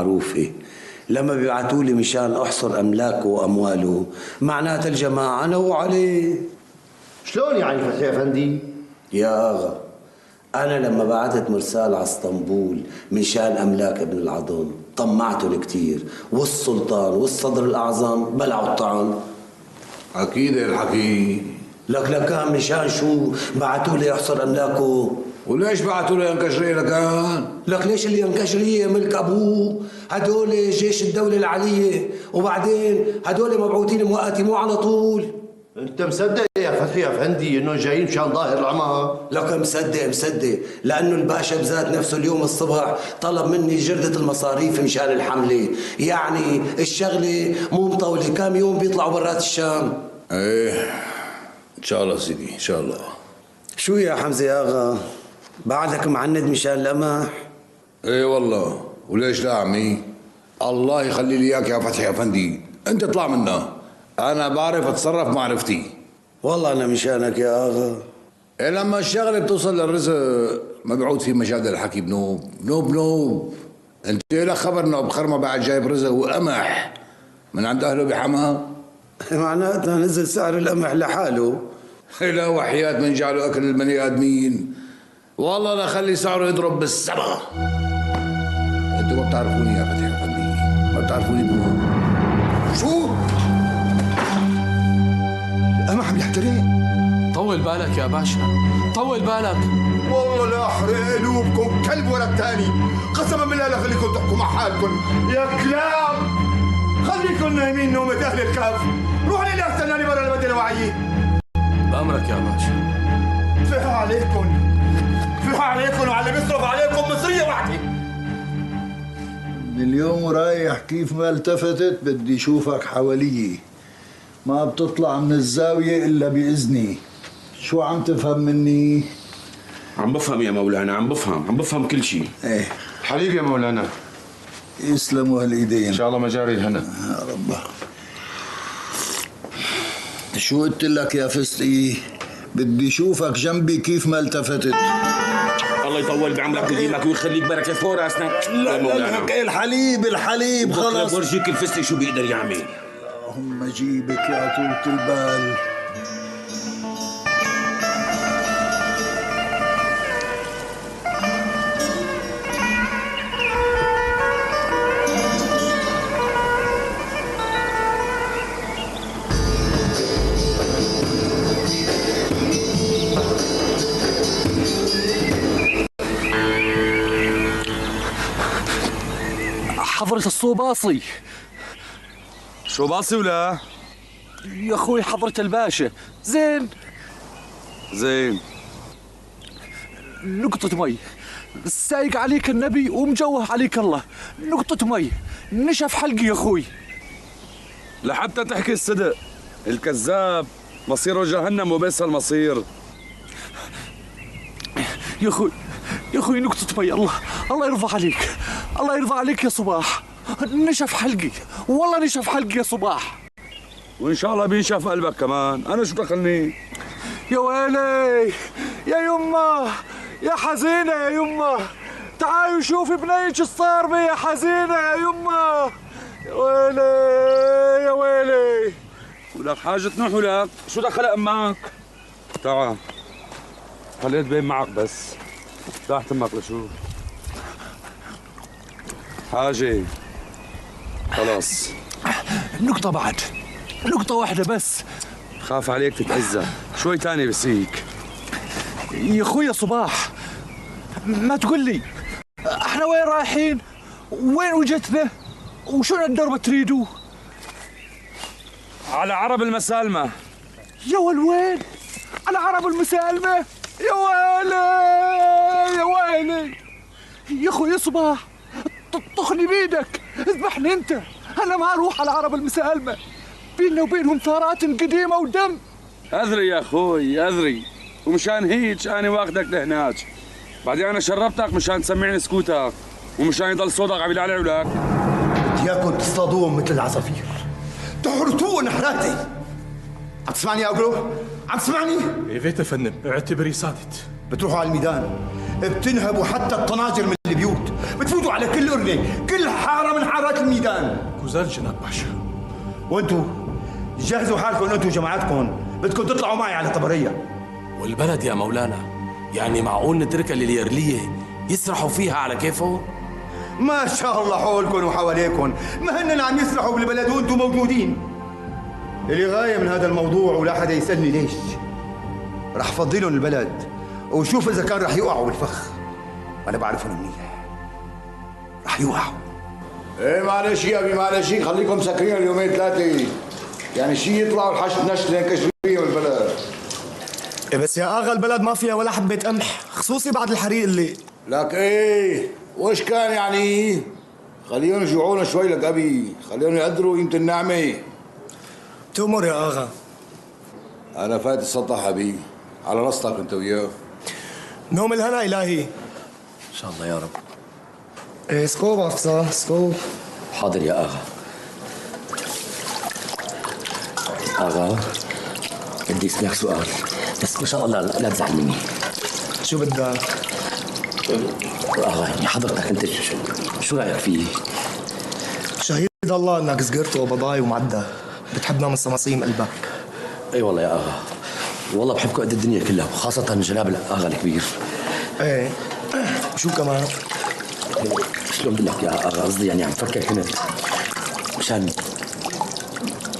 معروفة. لما بيبعتوا لي مشان أحصر أملاكه وأمواله معناتها الجماعة أنا وعليه. شلون يعني فتحي أفندي؟ يا أغا أنا لما بعثت مرسال على اسطنبول من شان أملاك ابن العضن طمعتهم كتير، والسلطان والصدر الأعظم بلعوا الطعن. أكيد الحكي. لك لكان مشان شو بعثوا لي يحصر أملاكه؟ وليش بعثوا له ينكشرية لكان؟ لك ليش اللي ينكشرية ملك أبوه؟ هدول جيش الدولة العلية، وبعدين هدول مبعوثين مؤقتين مو على طول. انت مصدق يا فتحي أفندي انه جايين مشان ظاهر العمى؟ لك مصدق لأنه الباشا بذات نفسه اليوم الصبح طلب مني جردة المصاريف مشان الحملة. يعني الشغلة مو مطولة، كم يوم بيطلعوا برات الشام. ايه ان شاء الله سيدي ان شاء الله. شو يا حمزة يا أغا بعدك معند مشان القمح؟ ايه والله، وليش لا عمي؟ الله يخلي لي اياك يا فتحي افندي، انت اطلع منا، انا بعرف اتصرف معرفتي. والله أنا مشانك يا أغا. إيه لما الشغله بتوصل للرزق ما بيعود في مجال الحكي بنوب نوب نوب. انت لك خبر انه بخرمه بعد جايب رزق وقمح من عند اهله بحما؟ معناتها نزل سعر القمح لحاله. لا وحياة من جعلوا اكل البني ادمين، والله لا خلي سعره يضرب بالسما. انتوا ما بتعرفوني يا فتحي افندي، ما بتعرفوني بنوب. شو؟ القمح بيحترق. طول بالك يا باشا، طول بالك. والله لا احرق قلوبكم كلب ورا الثاني، قسما بالله لا خليكم تحكوا مع حالكم يا كلاب. خليكم نايمين نومة اهل الكهف. روح لي استناني برا المدينة وعيه. بأمرك يا باشا. فيها عليكم وعلى اللي بيصرف عليكم مصرية واحدة. من اليوم ورايح كيف ما التفتت بدي اشوفك حواليي، ما بتطلع من الزاوية إلا بإذني. شو عم تفهم مني؟ عم بفهم يا مولانا، عم بفهم كل شيء. ايه حبيبي يا مولانا. يسلموا هالإيدين. إن شاء الله مجاري الهنا. يا رب. شو قلت لك يا فستي؟ بدي اشوفك جنبي كيف ما التفتت. الله يطول بعمرك ويديمك ويخليك بركه فوق راسنا. لا الحليب خلص. بورجيك الفستي شو بيقدر يعمل. اللهم جيبك يا طولة البال. حضرة الصوباصي. شو باصي ولا؟ يا اخوي حضرة الباشا. زين نقطة مي، سايق عليك النبي ومجوه عليك الله. نقطة مي نشف حلقي يا اخوي. لحتى تحكي الصدق، الكذاب مصيره جهنم وبس المصير. يا اخوي نقطة مي. الله يرضى عليك، الله يرضى عليك يا صباح. نشف حلقي والله، نشف حلقي يا صباح. وان شاء الله بينشف قلبك كمان، انا شو دخلني؟ يا ويلي يا يمه، يا حزينة يا يمه، تعالوا شوفي بنيتش الصار بي يا حزينة يا يمه. يا ويلي يا ويلي. ولك حاجة نوح ولك، شو دخل امك؟ تعال خليت بين معك بس، تحت امك لشوف حاجة. خلاص نقطة بعد، نقطة واحدة بس. خاف عليك تتأذى، شوي تاني بسيك. يا اخويا صباح ما تقول لي احنا وين رايحين؟ وين وجهتنا؟ وشو الدرب تريدوا؟ على عرب المسالمة. يا وين؟ على عرب المسالمة؟ يا ويلي يا اخويا صباح، طخني بيدك، اذبحني انت. انا ما اروح على عرب المسالمة، بيننا وبينهم ثارات قديمة ودم. أذري يا أخوي أذري، ومشان هيك أنا واخدك لهناك. بعدين أنا شربتك مشان تسمعني سكوتك، ومشان يضل صوتك عم يلعلع لك. بدي اياكم تصطادوهم مثل العصافير، تحرتوهم حراتي. عم تسمعني يا أقلو؟ عم تسمعني؟ ايه فيت يا فندم، اعتبري صادت. بتروحوا على الميدان، بتنهبوا حتى الطناجر من البيوت، بتفوتوا على كل قرنة، كل حارة من الميدان؟ كوزال جناب باشا. وانتوا جهزوا حالكم انتوا وجماعتكم، بدكم تطلعوا معي على طبريه. والبلد يا مولانا، يعني معقول نتركها لليرلية يسرحوا فيها على كيفهم؟ ما شاء الله حولكم وحواليكم، ما هن عم يسرحوا بالبلد وانتم موجودين. اللي غاية من هذا الموضوع ولا حدا يسألني ليش، رح فضلهم البلد وشوف إذا كان رح يقعوا بالفخ. أنا بعرفهم منيح، رح يوقعوا. ايه معلش يا ابي، معلش، خليكم ساكرين اليومين ثلاثه، يعني شي يطلعوا الحشد نشل ينكشفوا فيهم البلد. إيه بس يا اغا البلد ما فيها ولا حبة قمح، خصوصي بعد الحريق اللي لك ايه وش كان يعني؟ خليهم يجوعونا شوي لك ابي، خليهم يقدروا قيمة النعمة. تؤمر يا اغا. انا فايت السطح ابي، على راسك انت وياه. نوم الهنا الهي. ان شاء الله يا رب. إيه سكوب افصا سكوب. حاضر يا اغا. اغا بدي اسالك سؤال، بس ان شاء الله لا تزعل مني. شو بدك؟ اغا يعني حضرتك انت شو رايك فيه؟ شهيد الله انك صقرت وبضاي ومعدى، بتحبنا من صماصيم قلبك. اي والله يا اغا، والله بحبكم قد الدنيا كلها، وخاصة جناب الاغا الكبير. ايه شو كمان؟ شلون بدي لك يا اغا، قصدي يعني عم فكر كنت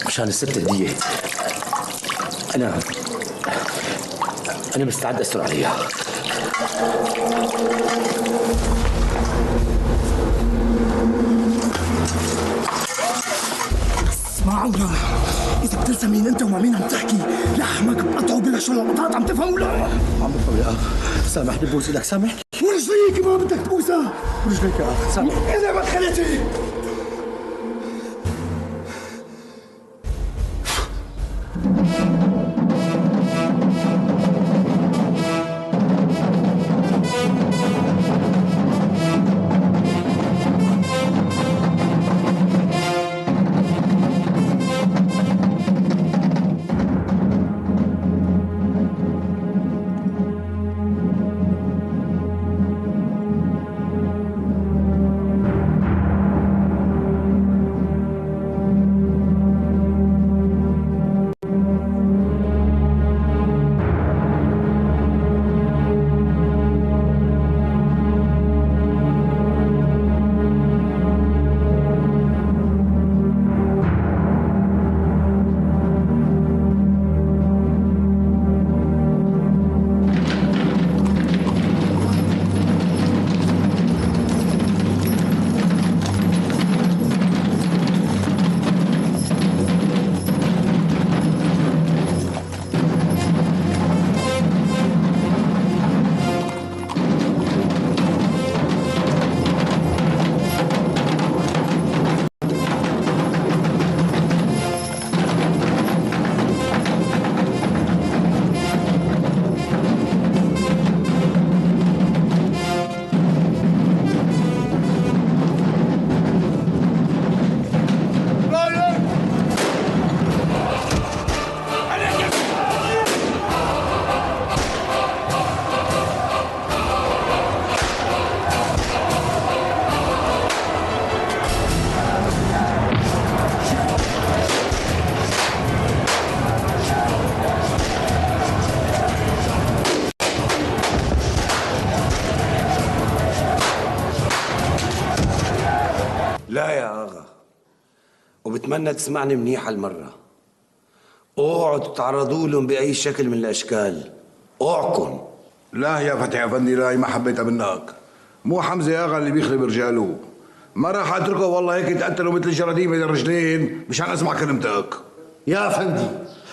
مشان الست الدية أنا مستعد أستر عليها. اسمعونا، إذا بتنسى مين أنت ومع مين عم تحكي، لحمك بقطعه بلا شو القطعات، عم تفهم ولا؟ عم بفهم يا أخ، سامحني بوس إيدك، سامح. ورجليك ما بدك تبوسها. رجليك يا أخ، سامح. إذا ما خليتي لا يا آغا، وبتمنى تسمعني منيح هالمرة. اوعوا تتعرضوا لهم بأي شكل من الأشكال، اوعكم. لا يا فتحي افندي، لا ما حبيتها منك. مو حمزه اغا اللي بيخرب رجاله، ما راح اتركه والله هيك يتقتلوا مثل الجراديم بين الرجلين مشان اسمع كلمتك. يا افندي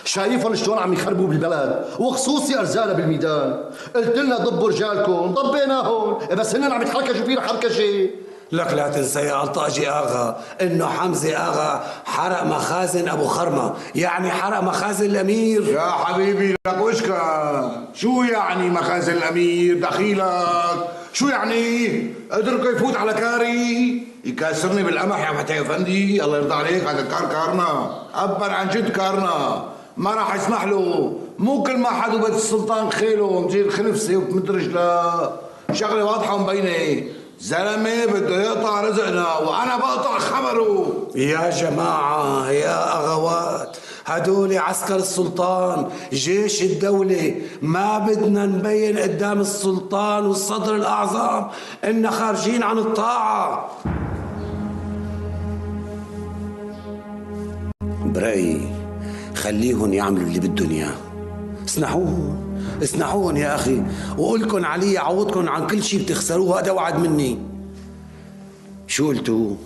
شايفهم شلون عم يخربوا بالبلد وخصوصي ارزاله بالميدان. قلت لنا ضبوا رجالكم ضبيناهم، بس هن عم يتحركشوا فينا حركشه. لك لا تنسى يا الطاجي آغا انه حمزه آغا حرق مخازن ابو خرمه، يعني حرق مخازن الامير. يا حبيبي لك وش كان؟ شو يعني مخازن الامير؟ دخيلك شو يعني؟ اتركه يفوت على كاري يكسرني بالقمح يا فتحي افندي، الله يرضى عليك. هذا الكار كارنا، ابا عن جد كارنا، ما راح يسمح له. مو كل ما حد بيت السلطان خيله مجير خنفسه وبتمد رجله. شغله واضحه ومبينه، زلمه بده يقطع رزقنا وانا بقطع خبر خبره؟ يا جماعة يا أغوات، هدول عسكر السلطان، جيش الدولة. ما بدنا نبين قدام السلطان والصدر الأعظم إننا خارجين عن الطاعة. برأيي خليهم يعملوا اللي بدهم إياه. اسنحوهم يا أخي، وقولكن علي عوضكن عن كل شيء بتخسروه. هذا وعد مني. شو قلتوا؟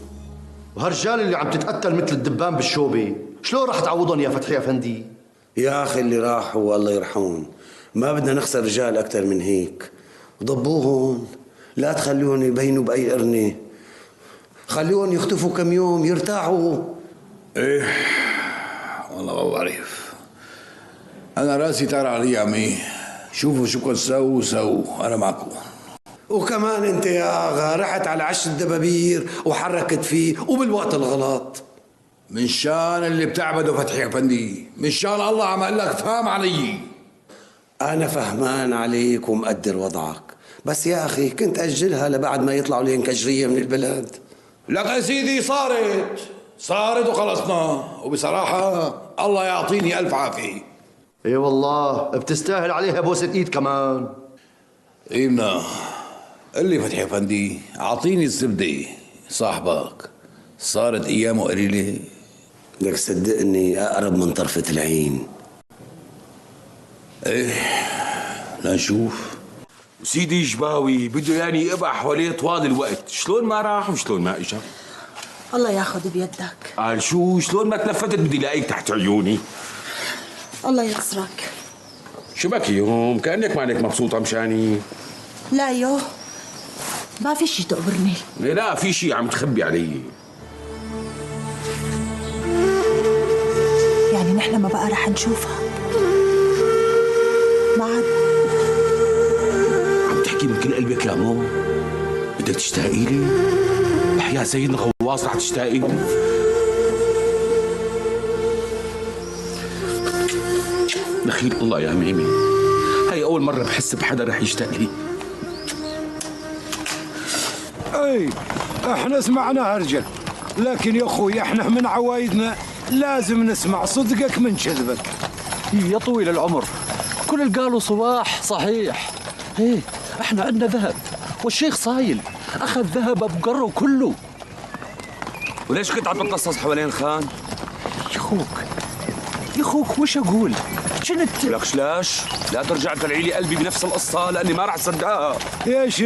وهالرجال اللي عم تتقتل مثل الدبان بالشوبة شلون رح تعوضهم يا فتحي افندي؟ يا أخي اللي راحوا الله يرحمهم، ما بدنا نخسر رجال أكثر من هيك. ضبوهم، لا تخلوهم يبينوا بأي قرنة. خلوهم يختفوا كم يوم يرتاحوا. ايه والله ما بعرف، انا راسي طار علي يا عمي. شوفوا شو كنت سووا انا معكم. وكمان انت يا اغا رحت على عش الدبابير وحركت فيه وبالوقت الغلط. من شان اللي بتعبده فتحي افندي، من شان الله عم اقول لك فهم علي. انا فهمان عليك ومقدر وضعك، بس يا اخي كنت اجلها لبعد ما يطلعوا لي كجريه من البلد. لك يا سيدي صارت وخلصنا، وبصراحه الله يعطيني الف عافيه. اي والله بتستاهل عليها بوسة ايد كمان. ايمنا قل لي فتحي افندي، اعطيني الزبده صاحبك صارت ايامه قليله؟ لك صدقني اقرب من طرفه العين. ايه لنشوف. سيدي جباوي بده يعني يقبع حواليه طوال الوقت، شلون ما راح وشلون ما اجا؟ الله ياخذ بيدك. قال شو شلون ما تلفتت بدي لاقيك تحت عيوني. الله ينصرك. شو بك يوم كأنك مانك مبسوطة مشاني؟ لا ما في شي تقبرني. لا في شي عم تخبي علي. يعني نحن ما بقى رح نشوفها؟ ما عاد عم تحكي من كل قلبك يا مو؟ بدك تشتاقي لي؟ احيا سيدنا غواص رح تشتاقي لي؟ دخيل الله يا ميمي، هاي أول مرة بحس بحدا رح يشتاق لي. اي احنا سمعنا هرجل، لكن يا اخوي احنا من عوايدنا لازم نسمع صدقك من كذبك. يا طويل العمر، كل اللي قالوا صباح صحيح. ايه احنا عندنا ذهب، والشيخ صايل اخذ ذهب بقره كله. وليش كنت عم تتلصص حوالين الخان؟ يا اخوك وش اقول؟ كنت لك لاش لا ترجع تلعي لي قلبي بنفس القصة لأني ما راح صدقها. ياش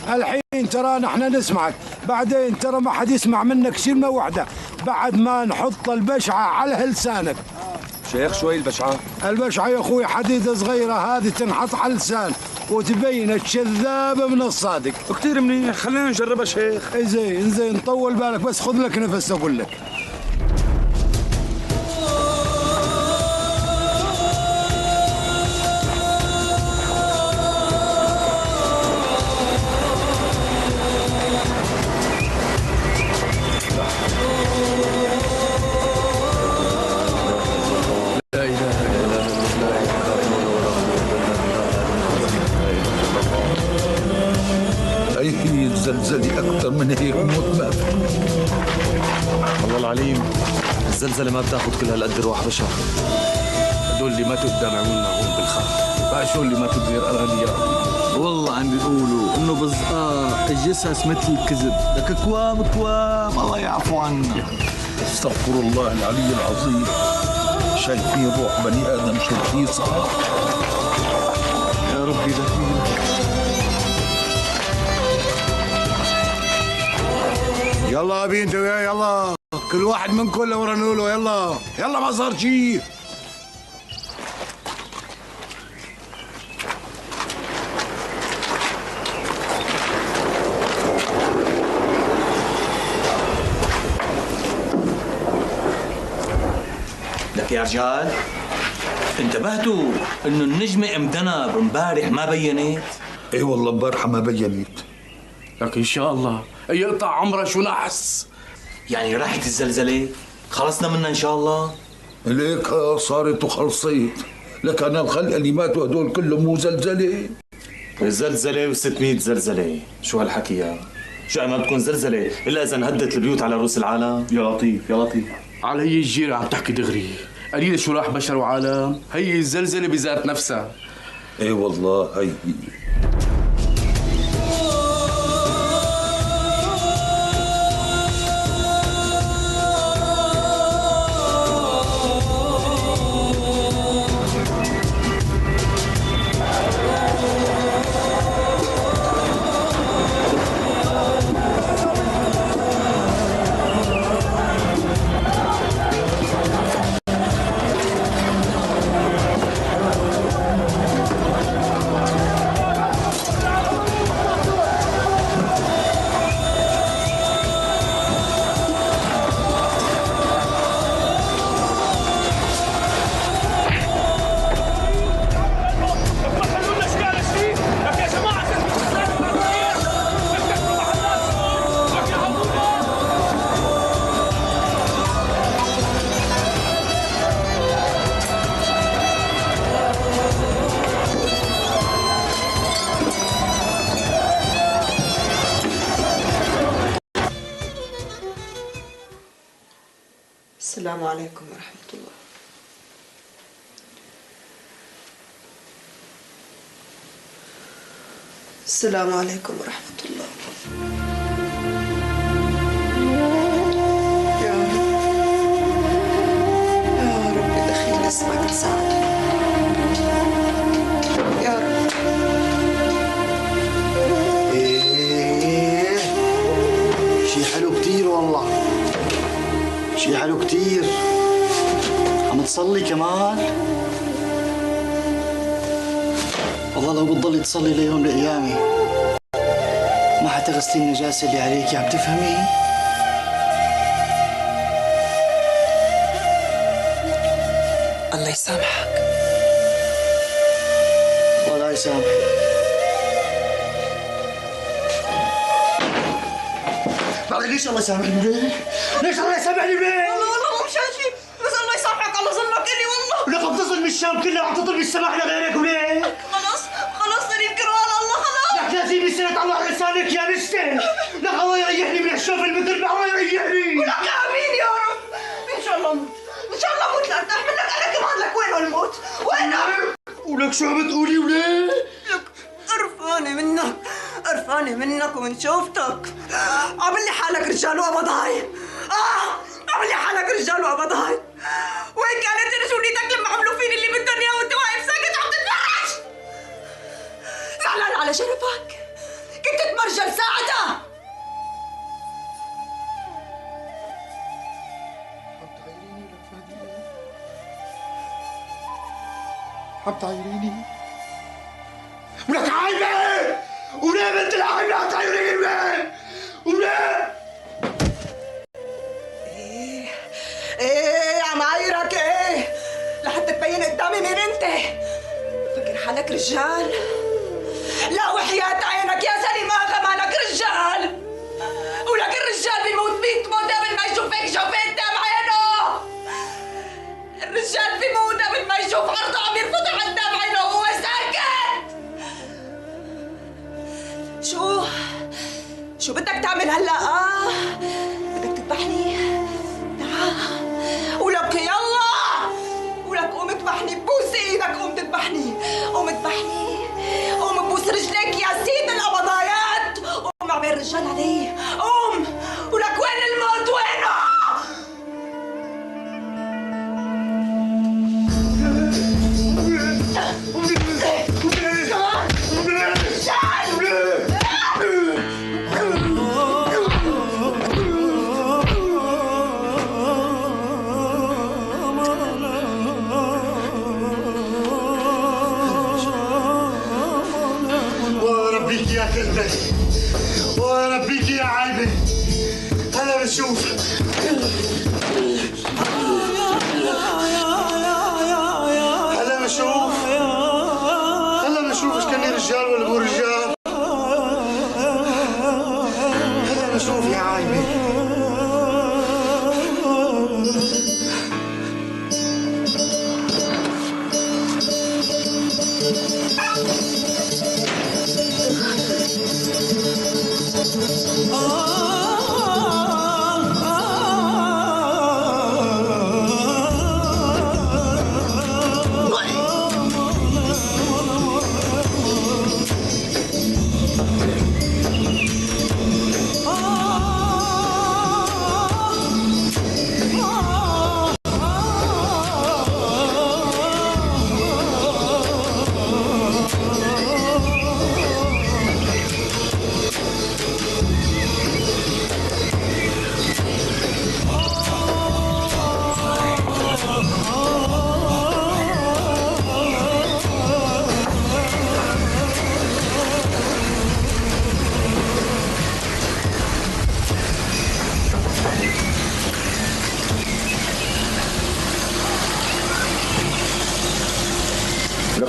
الحين ترى نحن نسمعك، بعدين ترى ما حد يسمع منك كلمة واحدة بعد ما نحط البشعة على لسانك. شيخ شوي البشعة؟ البشعة يا اخوي حديدة صغيرة هذه تنحط على اللسان وتبين الكذاب من الصادق. كثير منيح، خلينا نجربها شيخ. زين طول بالك بس خذ لك نفس اقول لك. زلزلة أكثر من هيك موت ما في. الله العليم، الزلزلة ما بتاخذ كل هالقد روح بشر. هدول اللي ماتوا قدام عيوننا هون بالخارج، بقى شو اللي ماتوا بغير أراني يا رب. والله عم بيقولوا انه بزقاق الجثث مثل الكذب، لك كوام الله يعفو عنا. استغفر الله العلي العظيم، شايفين روح بني آدم شو رخيصة. يا ربي دخيلك. يلا بينتوا يلا كل واحد منكم لورا نقوله يلا ما صار شيء. لك يا رجال انتبهتوا انه النجمة امدنب امبارح ما بينت؟ اي والله امبارحة ما بينت. لك ان شاء الله يقطع عمره شو نحس. يعني راحت الزلزلة؟ خلصنا منها ان شاء الله؟ ليك صارت وخلصت، لك انا الخلق اللي ماتوا هدول كلهم مو زلزلة. زلزلة و600 زلزلة، شو هالحكي يا؟ شو ما بتكون زلزلة إلا إذا انهدت البيوت على رؤوس العالم؟ يا لطيف يا لطيف، على هي الجيرة عم تحكي دغري، قليل شو راح بشر وعالم، هي الزلزلة بذات نفسها. ايه والله هي. السلام عليكم ورحمة الله. السلام عليكم ورحمة الله. يا رب دخيل اسمك لسعادة يا رب. ايه شي حلو كتير والله، شي حلو كتير. عم تصلي كمان؟ والله لو بتضلي تصلي ليوم لقيامي ما حتغسلي النجاسة اللي عليكي، عم تفهمي؟ الله يسامحك. الله لا يسامحك. بعد ليش الله يسامحني ليه؟ ليش الله يسامحني ليه؟ والله مو مشان شيء، بس الله يسامحك. الله ظلمك إلي والله. ولك بتظلم الشام كله وعم تطلبي السماح لغيرك وليه؟ خلاص لي الكرهان الله خلاص. لك لازم سنة الله على لسانك يا نسته. لك الله يريحني من الشوف المثل، الله يريحني. ولك امين يا رب. ان شاء الله اموت، ان شاء الله اموت لارتاح منك. انا كمان لك وينه الموت؟ وينه؟ ولك شو عم تقولي وليه؟ لك قرفانة منك، قرفانة منك ومن شوفتك. عامل لي حالك رجال وابضايل. عامل لي حالك رجال وابضايل. وين كانت رجوليتك لما عملوا فيني اللي بالدنيا وانت واقف ساكت عم تتفرج؟ زعلان على شرفك؟ كنت تمرجل ساعتها. عم تعايريني؟ ولك عايبة! وليه بنت العايبة عم تعايريني وليه؟ وليه؟ ايه عم عايرك ايه؟ لحتى تبين قدامي مين انت؟ فكر حالك رجال؟ لا وحياة عينك يا سليم اغا مالك رجال. ولك الرجال بيموت 100 موت قبل ما يشوف هيك شوفين قدام عينه. الرجال بيموت قبل ما يشوف عرضه عم يرفض قدام عينه وهو ساكت. شو بدك تعمل هلا؟ بدك تذبحني؟ تعال. ولك يلا، ولك قوم اذبحني، ببوس ايدك قوم تذبحني، قوم اذبحني، قوم ببوس رجليك يا سيد القبضايات، قوم اعمل الرجال علي، قوم. ولك وين الموت وينه؟ وربيك يا كلبة، وربيك يا عايبة. هلا بشوف. هلا بشوف. هلا بشوف ايش كاني رجال ولا مو رجال. هلا بشوف يا عايبة.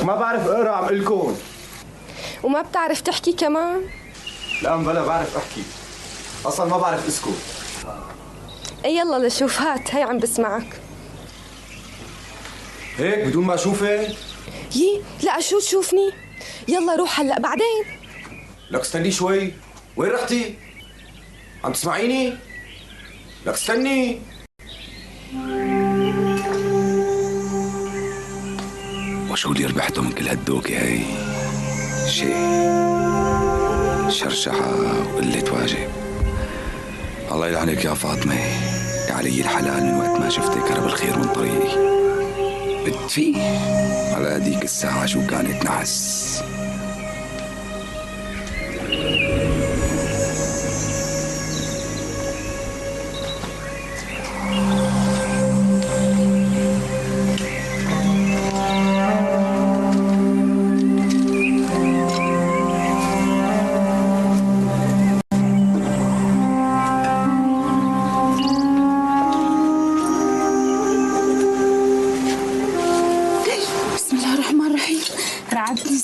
ما بعرف اقرا عم قلكن. وما بتعرف تحكي كمان؟ لا بلا بعرف احكي، اصلا ما بعرف اسكت. اي يلا لشوف، هات هي عم بسمعك. هيك بدون ما اشوفك؟ يي لا شو تشوفني؟ يلا روح هلا بعدين. لك استني شوي، وين رحتي؟ عم تسمعيني؟ لك استني. وشو اللي ربحته من كل هالدوكة هي؟ شيء شرشحة وقلة واجب. الله يلعنك يا فاطمة يا علي الحلال، من وقت ما شفتك هرب الخير من طريقي. بتفي على هديك الساعة شو كانت نحس.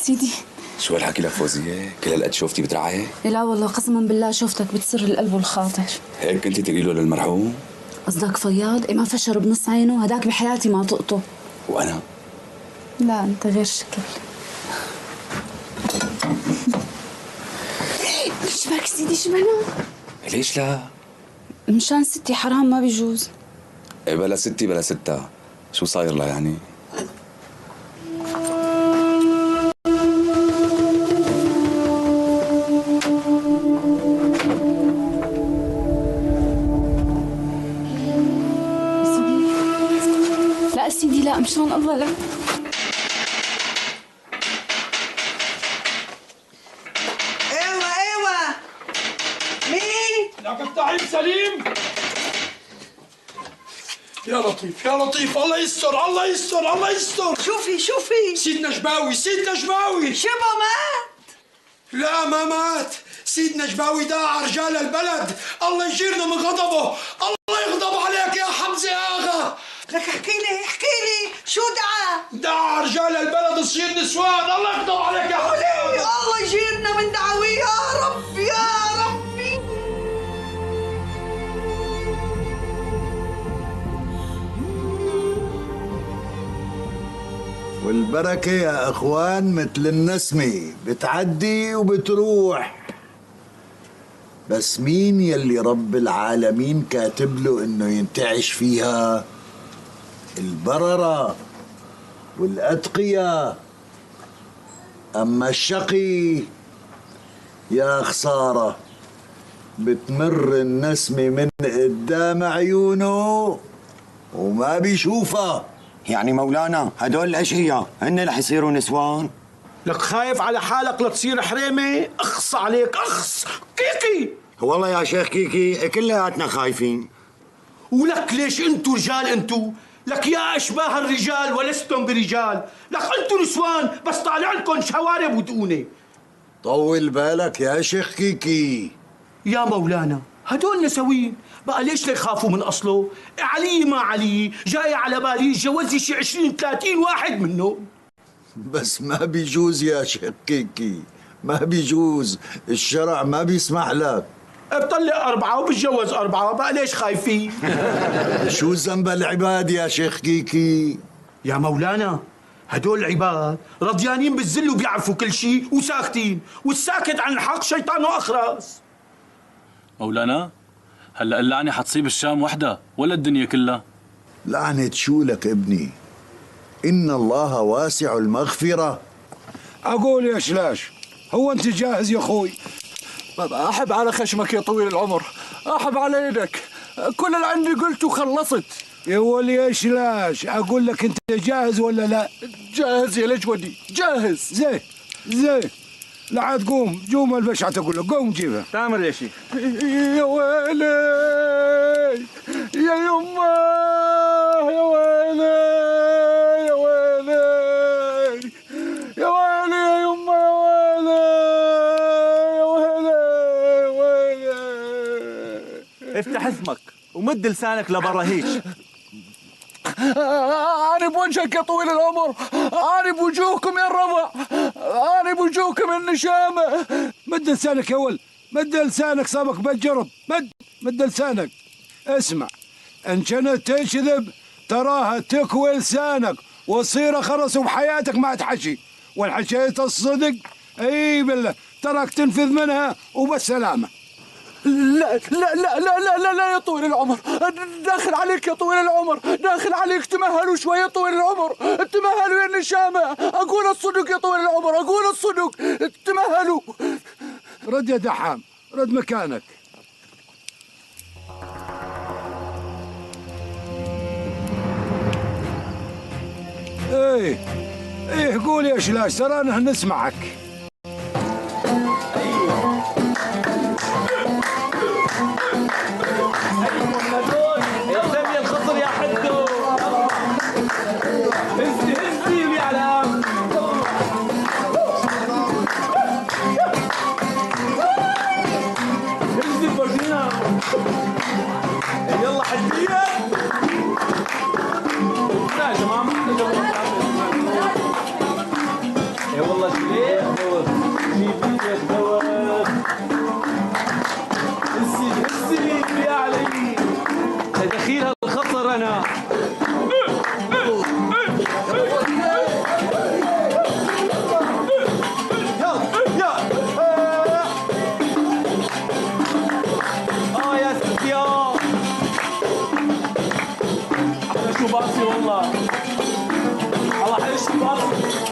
سيدي. شو هالحكي لك فوزية؟ كل هالقد شوفتي بترعي؟ لا والله قسما بالله شوفتك بتسر القلب والخاطر. هيك كنتي تقولي له للمرحوم؟ قصدك فياض؟ إيه ما فشر بنص عينه؟ هداك بحياتي ما طقته. وأنا؟ لا أنت غير شكل. ايش بك سيدي شبنا؟ ليش لا؟ مشان ستي حرام ما بيجوز. إيه بلا ستي بلا ستة، شو صاير لها يعني؟ لا سيدي لا مشان الله لا. ايوه مين؟ لك التعيب سليم. يا لطيف يا لطيف، الله يستر الله يستر الله يستر. شوفي سيدنا جباوي سيدنا جباوي. شبه مات؟ لا ما مات، سيدنا جباوي داعى رجال البلد، الله يجيرنا من غضبه، الله يغضب عليك يا حمزة يا اغا. لك احكي لي شو دعا رجال البلد تصير نسوان، الله يغضب عليك يا حمزة. الله يجيرنا من دعويه يا رب يا ربي. والبركة يا أخوان مثل النسمة بتعدي وبتروح، بس مين يلي رب العالمين كاتب له إنه ينتعش فيها؟ البررة والأتقياء. أما الشقي يا خسارة بتمر النسمة من قدام عيونه وما بيشوفها. يعني مولانا هدول الأشقياء هن رح يصيروا نسوان؟ لك خايف على حالك لتصير حريمة؟ اخص عليك اخص كيكي. والله يا شيخ كيكي كلياتنا خايفين. ولك ليش انتو رجال انتو؟ لك يا اشباه الرجال ولستم برجال، لك انتو نسوان بس طالع لكم شوارب ودقونة. طول بالك يا شيخ كيكي. يا مولانا هدول نسوين، بقى ليش يخافوا من اصله؟ علي ما علي جاي على بالي يتجوز شي 20-30 واحد منهم. بس ما بيجوز يا شيخ كيكي، ما بيجوز، الشرع ما بيسمح لك. بطلق 4 وبتجوز 4، بقى ليش خايفين؟ شو ذنب العباد يا شيخ كيكي؟ يا مولانا هدول العباد رضيانين بالذل وبيعرفوا كل شيء وساكتين، والساكت عن الحق شيطانه أخرس. مولانا هلا اللعنة حتصيب الشام وحدها ولا الدنيا كلها؟ لعنة شو لك ابني؟ إن الله واسع المغفرة. أقول يا شلاش، هو أنت جاهز يا أخوي؟ بابا أحب على خشمك يا طويل العمر، أحب على يدك، كل اللي عندي قلته خلصت. يا ولي يا شلاش، أقول لك أنت جاهز ولا لا؟ جاهز يا لجودي جاهز. زين لا عاد قوم البشعة تقول له قوم جيبها. تامر يا شيخ. يا ويلي يا يما يا ويلي يا ويلي يا ويلي يا يما يا ويلي يا ويلي. افتح اسمك ومد لسانك لبرا هيك. أنا بوجهك يا طويل العمر، أنا بوجوهكم يا الربع، أنا بوجوهكم النشامة. مد لسانك يا ولد، مد لسانك صابك بالجرب، مد لسانك. اسمع، ان كنت تكذب تراها تكوي لسانك وتصير خرس بحياتك ما تحشي، وان حشيت الصدق اي بالله تراك تنفذ منها وبالسلامه. لا لا لا لا لا لا لا يا طويل العمر، داخل عليك يا طويل العمر، داخل عليك. تمهلوا شوي يا طويل العمر، تمهلوا يا النشامة. أقول الصدق يا طويل العمر، أقول الصدق، تمهلوا. رد يا دحام، رد مكانك. ايه قول يا شلاش، ترانا نسمعك. الثانية الخطر يا حدو. هزي يا علام. هزي بردينا. يلا حدية. لا يا جماعة يا والله شليح دوت. جيب يا دوت. هزي يا علي. تدخيل الخطر انا. يا ستيا انا شو باصي والله. الله حرش باصي.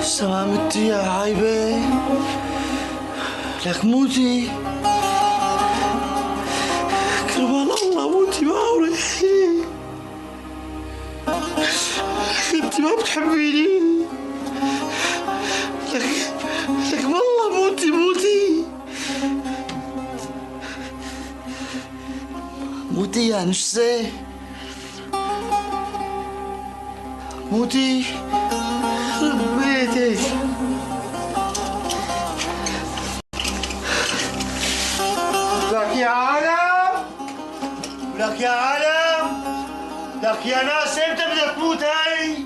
سلامتي يا عايبة، لك موتي كرمال الله، موتي معه وريحيني. انت ما بتحبيني، لك والله موتي موتي يا نشزة، موتي بيتك. لك يا عالم، لك يا عالم، لك يا ناس امتى بدها تموت هاي؟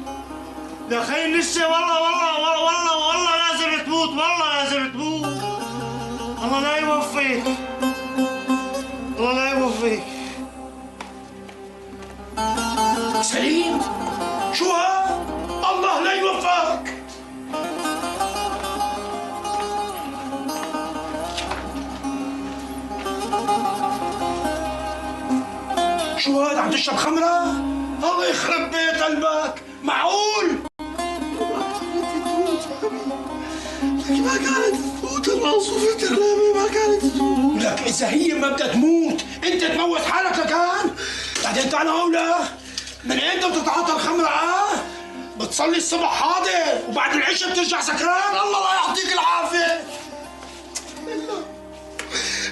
لك هي لسه والله لازم تموت، والله لازم تموت. الله لا يوفقك، الله لا يوفقك. سليم شو ها؟ الله لا يوفقك. شو هذا عم تشرب خمرة؟ الله يخرب بيت قلبك، معقول؟ ما كانت تموت المنصوفة الرامي، ما كانت تموت. لك إذا هي ما بدها تموت أنت تموت حالك لكان؟ بعدين تعال هون من أنت بتتعاطى الخمرة بتصلي الصبح حاضر وبعد العشاء بترجع سكران. الله لا يعطيك العافية.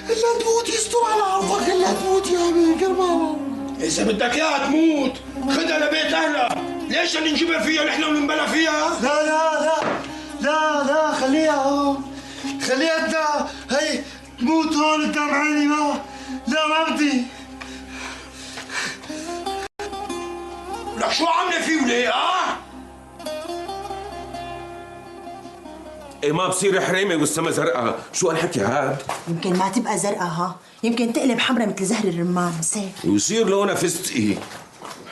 إلا تموت، يستر على عرضك، إلا تموت يا أبي كرمالة. إذا بدك إياها تموت خدها لبيت أهلها. ليش اللي نجيبها فيها نحن وننبلى فيها؟ لا لا لا لا لا، خليها هون، خليها قدام، هي تموت هون قدام عيني. ما بدي. لك شو عامله فيه وليه ايه ما بصير حريمه والسما زرقاء، شو هالحكي هاد؟ يمكن ما تبقى زرقاء يمكن تقلب حمرا مثل زهر الرمان. مسير ويصير لونها فستقي.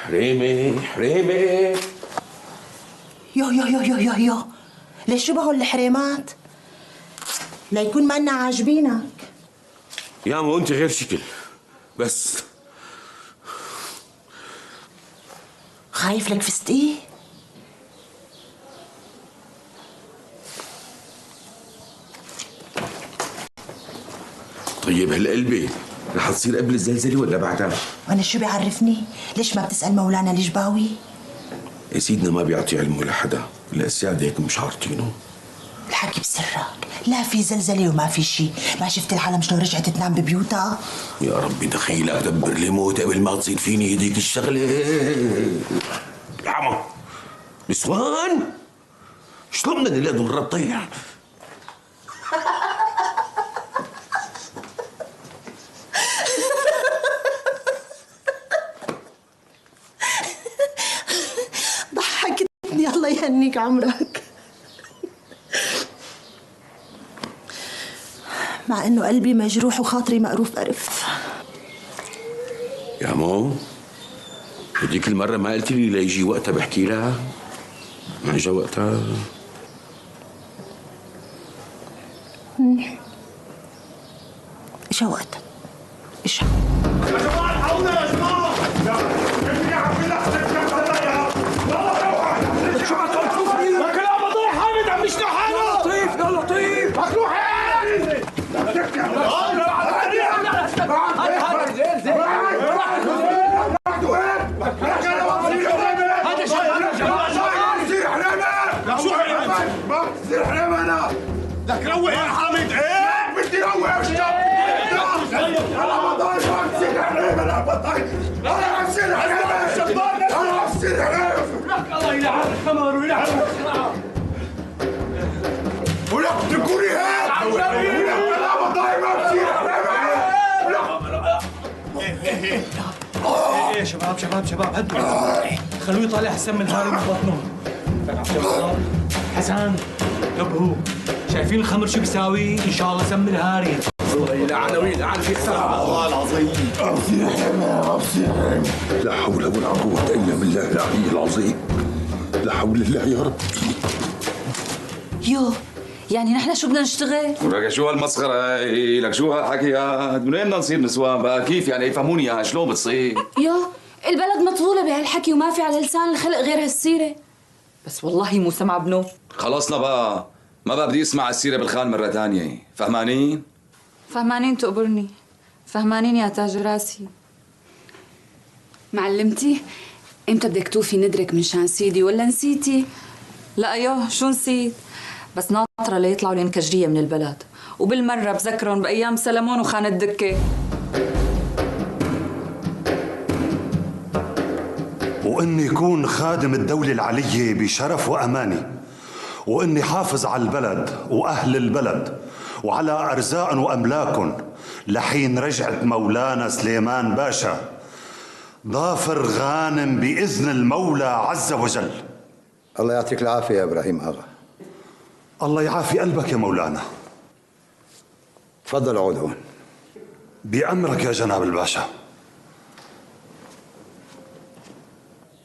حريمه يو ليش شبهوا الحريمات؟ ليكون ما عاجبينك. يا مو انت غير شكل بس. خايف لك فستقي؟ طيب هالقلبة رح تصير قبل الزلزلة ولا بعدها؟ وانا شو بيعرفني؟ ليش ما بتسأل مولانا الجباوي؟ يا سيدنا ما بيعطي علمه لحدا، لا السادة هيك مش عارطينه. الحكي بسرك، لا في زلزلة وما في شيء. ما شفت العالم شلون رجعت تنام ببيوتها؟ يا ربي دخيلك دبر لي موت قبل ما تصير فيني هديك الشغلة. يا عمو نسوان شلون بدنا نلاقي مرة تطير؟ ضحكتني الله يهنيك عمرك. مع انه قلبي مجروح وخاطري مقروف قرف. يا مو هديك المرة ما قلت لي ليجي وقتها بحكي لها؟ ما اجى وقتها؟ اجا وقتها. اجا. يا جماعه الحقونا يا جماعه. شو عم تشوفني؟ ما كلام بضيع حامد عم يشنع حاله. يا لطيف يا لطيف. مكروح لك روق يا حامد. ايه بدي روق يا شباب. انا بضايق ما بصير حريم. انا بضايق انا بصير حريم. انا بصير حريم. لك الله يلعن الخمر ويلعن الخمر. ولك تقولي هيك. ولك انا بضايق ما بصير حريم. ايه شباب هدوا خلوه يطلع حسن من هاري من بطنه. حسن انتبهوا، شايفين الخمر شو بيساوي؟ ان شاء الله سم الهاري. الله يلعن ويلعن في حساب. الله العظيم. لا حول ولا قوة إلا بالله العلي العظيم. لا حول الله يا رب. يو يعني نحن شو بدنا نشتغل؟ ولك شو هالمسخرة هي؟ لك شو هالحكي هاد؟ من وين بدنا نصير نسوان بقى؟ كيف يعني يفهموني اياها شلون بتصير؟ يو البلد مطولة بهالحكي وما في على لسان الخلق غير هالسيرة. بس والله مو سمع ابنه. خلصنا بقى، ما بقى بدي اسمع السيرة بالخان مرة ثانية، فهمانين؟ فهمانين تقبرني، فهمانين يا تاج راسي. معلمتي امتى بدك توفي ندرك من شان سيدي ولا نسيتي؟ لا ايوه شو نسيت، بس ناطرة ليطلعوا الانكجرية من البلد، وبالمرة بذكرهم بأيام سلمون وخان الدكة. وإني يكون خادم الدولة العلية بشرف وأمانة، وإني حافظ على البلد وأهل البلد وعلى أرزاق وأملاكهم لحين رجعت مولانا سليمان باشا ظافر غانم بإذن المولى عز وجل. الله يعطيك العافية يا إبراهيم آغا. الله يعافي قلبك يا مولانا. تفضل عود هون. بأمرك يا جناب الباشا.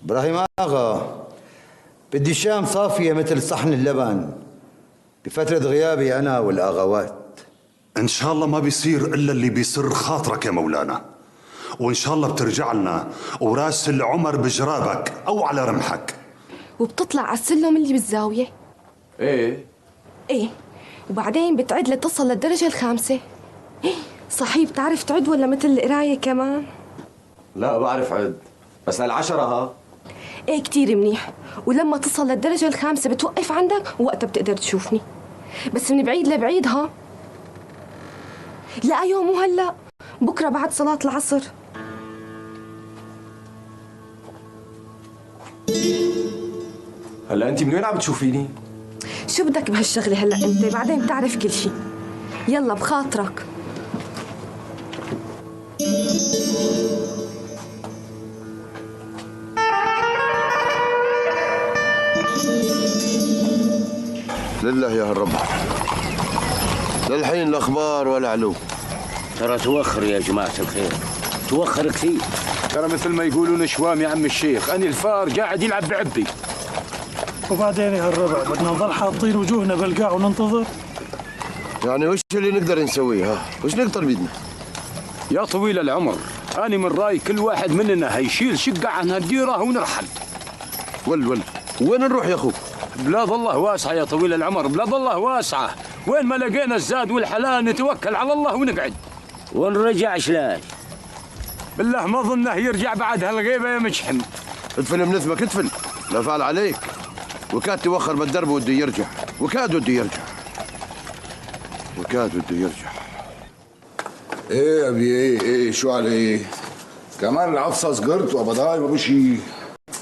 إبراهيم آغا، بدي شام صافية مثل صحن اللبن بفترة غيابي أنا والآغاوات. إن شاء الله ما بيصير إلا اللي بيسر خاطرك يا مولانا، وإن شاء الله بترجع لنا وراس العمر بجرابك أو على رمحك. وبتطلع على السلم اللي بالزاوية. ايه وبعدين بتعد لتصل للدرجة الخامسة. صحيح بتعرف تعد ولا مثل القراية كمان؟ لا بعرف عد، بس للعشرة ها. ايه كتير منيح، ولما تصل للدرجة الخامسة بتوقف عندك ووقتها بتقدر تشوفني، بس من بعيد لبعيد ها. لا يوم مو هلا، بكرة بعد صلاة العصر. هلا انت من وين عم تشوفيني؟ شو بدك بهالشغلة هلا انت؟ بعدين بتعرف كل شيء. يلا بخاطرك. لله يا هالرب، للحين الاخبار ولا علو. ترى توخر يا جماعة الخير، توخر كثير. ترى مثل ما يقولون شوام يا عم الشيخ، أني الفار قاعد يلعب بعبي. وبعدين يا هالربع بدنا نضل حاطين وجوهنا بالقاع وننتظر؟ يعني وش اللي نقدر نسويه ها؟ وش نقدر بيدنا؟ يا طويل العمر، أنا من رأي كل واحد مننا هيشيل شقة عن هالديرة ونرحل. وين نروح يا أخو؟ بلاد الله واسعة يا طويل العمر، بلاد الله واسعة، وين ما لقينا الزاد والحلال نتوكل على الله ونقعد. ونرجع شلاش؟ بالله ما ظنه يرجع بعد هالغيبة يا مجحم. ادفن من اثمك ادفن. لا فعل عليك، وكاد توخر بالدرب وده يرجع، وكاد بده يرجع، وكاد بده يرجع. ايه يا ابي ايه شو عليه؟ كمان العفصه صقرت وابضاي ما بشي.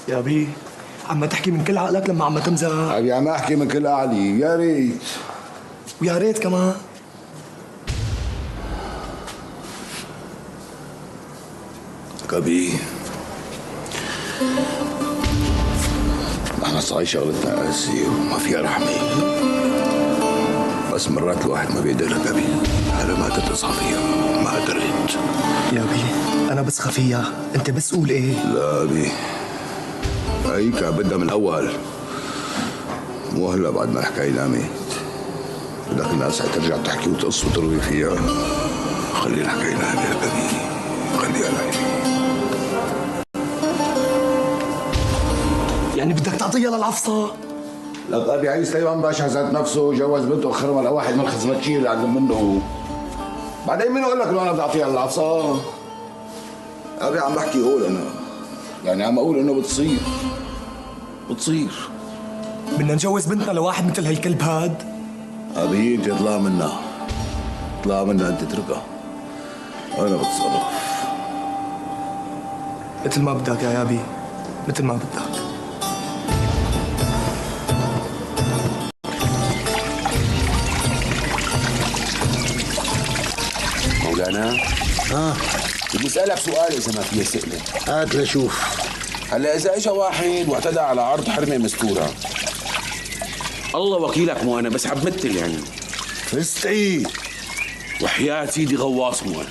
يا ابي عم تحكي من كل عقلك لما عم تمزح. ابي عم احكي من كل عقلي، يا ريت. ويا ريت كمان. ابي احنا صاي شغلتنا قاسية وما فيها رحمة، بس مرات الواحد ما بيقدر ابي. انا ما قدرت اصحى فيها، ما قدرت. يا ابي انا بسخى فيها، انت بس قول ايه. لا ابي هي كان بدها من الاول، مو هلا بعد ما الحكاية نامت. بدك الناس ترجع تحكي وتقص وتروي فيها. خلي الحكاية نامت يا ابي، خليها نامت. يعني بدك تعطيها للعفصة؟ لك ابي عايز تيوان باشا ذات نفسه جوز بنته خرم على واحد من الخزمتشي اللي عند منه. بعدين مين قال لك انه انا بدي اعطيها للعفصة؟ ابي عم بحكي قول انا، يعني عم اقول انه بتصير. بدنا نجوز بنتنا لواحد مثل هالكلب هاد؟ ابي انت اطلع منها انت اتركها، انا بتصرف مثل ما بدك يا ابي، مثل ما بدك. مولانا بدي اسالك سؤال اذا ما فيها سئله. هات لشوف. هلا اذا اجى واحد واعتدى على عرض حرمه مستوره، الله وكيلك مو انا بس عم بمثل يعني، فستعي وحياة سيدي غواص مو انا.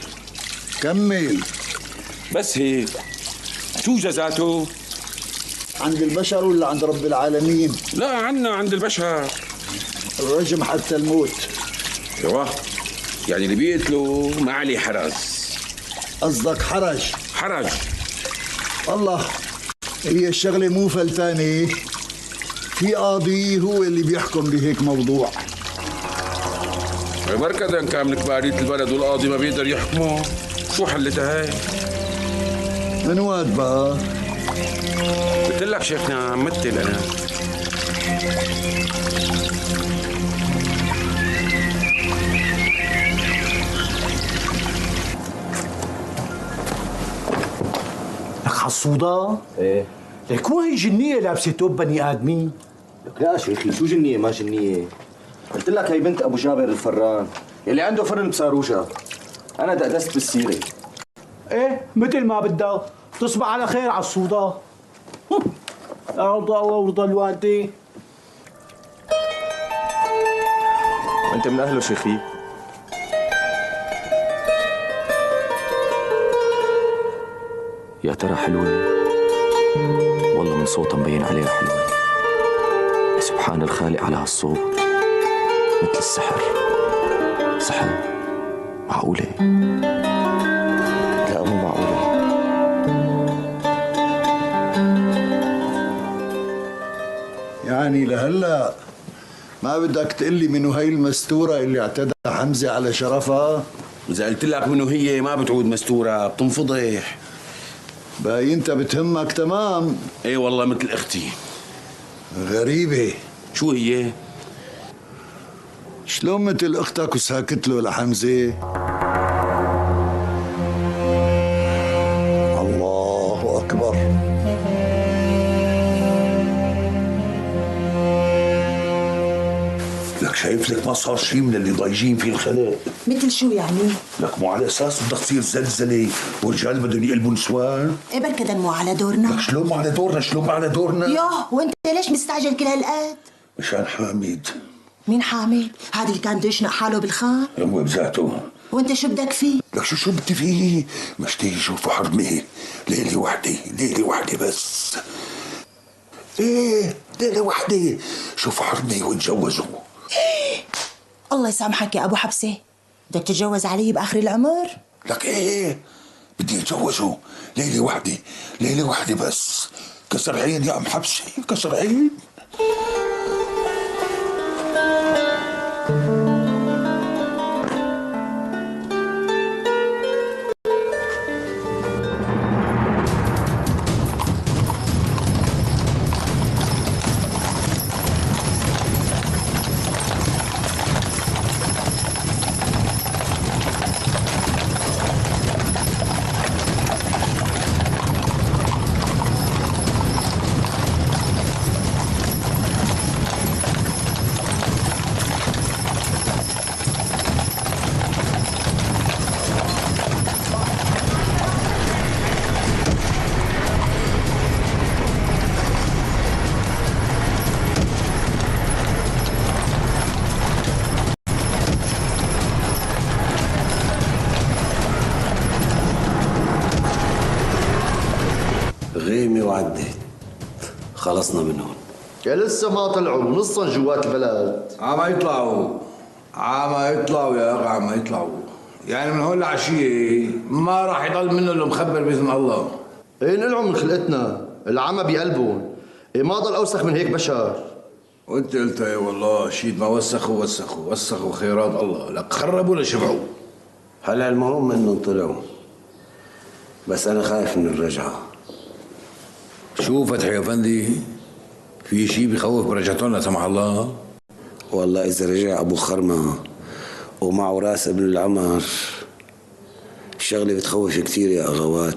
كمل. بس هيك شو جزاته؟ عند البشر ولا عند رب العالمين؟ لا عنا عند البشر. الرجم حتى الموت. ايوه يعني اللي بيقتله ما عليه حرج. قصدك حرج؟ حرج. الله هي الشغلة مو فلتانة، في قاضي هو اللي بيحكم بهيك موضوع. بركة كان من كبارية البلد والقاضي ما بيقدر يحكمه، شو حلتها هاي؟ من واد بقى؟ قلت لك شيخنا عم مثل انا. لك حصوده؟ ايه لك مو هي جنيه لابسه توب بني ادمين؟ لك لا شيخي شو جنيه ما جنيه؟ قلت لك هي بنت ابو جابر الفران اللي عنده فرن بساروجا. انا دقدست بالسيره. ايه مثل ما بدها، تصبح على خير عالصوده. ارضى الله ورضى الوالدين. انت من اهله شيخي؟ يا ترى حلوة؟ والله من صوتها مبين عليها حلوة. سبحان الخالق على هالصوت، مثل السحر. سحر؟ معقولة؟ لا مو معقولة. يعني لهلا ما بدك تقلي منو هي المستورة اللي اعتدى حمزة على شرفها؟ إذا قلت لك منو هي ما بتعود مستورة، بتنفضح. باي انت بتهمك تمام. ايه والله مثل اختي. غريبة. شو هي؟ شلون مثل اختك وساكت له لحمزة؟ الله اكبر. لك شايف لك ما صار شيء من اللي ضايجين فيه الخلق. مثل شو يعني؟ لك مو على اساس بدها تصير زلزله ورجال بدهم يقلبوا نسوان. ايه بركة مو على دورنا. لك شلون ما على دورنا؟ شلون ما على دورنا؟ يوه وانت ليش مستعجل كل هالقد؟ مشان حامد. مين حامد؟ هذا اللي كان بده يشنق حاله بالخان؟ يمه بذاته. وانت شو بدك فيه؟ لك شو بدي فيه؟ مشتاق يشوفوا حرمه ليله وحده بس. ايه ليله وحده شوفوا حرمه وتجوزوا. الله يسامحك يا ابو حبسه، بدك تتجوز علي باخر العمر؟ لك ايه بدي اتجوزه ليله وحده بس. كسر عين يا ام حبسه، كسر عين. خلصنا منهم. يا لسه ما طلعوا نصا جوات البلد. عم يطلعوا يا اخي، عم يطلعوا. يعني من هون لعشيه ما راح يضل منه الا مخبر باذن الله. ايه نقلعوا من خلقتنا، العمى بقلبهم. ايه ما ضل اوسخ من هيك بشر. وانت قلت ايه والله، شيد ما وسخوا خيرات الله، لك خربوا لشبعوا. هلا المهم انهم طلعوا، بس انا خايف من الرجعه. شو فتحي يا فندي، في شيء بخوف برجعتهم لا سمح الله؟ والله اذا رجع ابو خرمه ومعه راس ابن العمر، الشغله بتخوف كثير يا اغوات.